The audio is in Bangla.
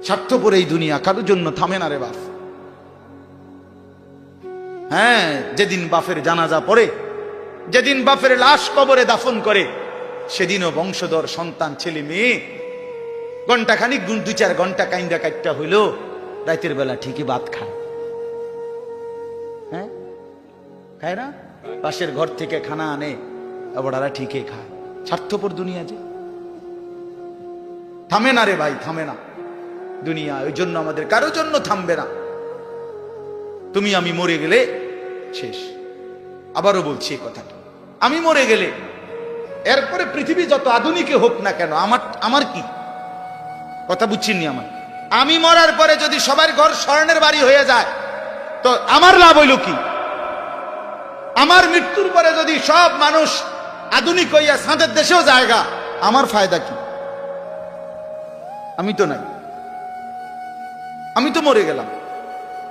স্বার্থপর এই দুনিয়া, কারোর জন্য থামে না রে বাপ। হ্যাঁ, যেদিন বাপের জানাজা পড়ে, যেদিন বাপের লাশ কবরে দাফন করে, সেদিনও বংশধর সন্তান ছেলে মেয়ে ঘন্টাখানিক 2-4 ঘন্টা কাইন্দা কাটটা হইলো, রাতের বেলা ঠিকই ভাত খায়। হ্যাঁ, খায় না? পাশের ঘর থেকে খানা আনে, ওরা ঠিকই খায়। স্বার্থপর দুনিয়া যে থামে না রে ভাই, থামে না দুনিয়া। ওই জন্য আমাদের কারোর জন্য থামবে না। তুমি আমি মরে গেলে শেষ। আবারও বলছি এই কথাটা, আমি মরে গেলে এরপরে পৃথিবী যত আধুনিকে হোক না কেন, আমার কি কথা বুঝছিনি? আমি মরার পরে যদি সবার ঘর স্বর্ণের বাড়ি হয়ে যায়, তো আমার লাভ হইল কি? আমার মৃত্যুর পরে যদি সব মানুষ আধুনিক হইয়া সাঁদের দেশেও জায়গা, আমার ফায়দা কি? আমি তো নাই, আমি তো মরে গেলাম।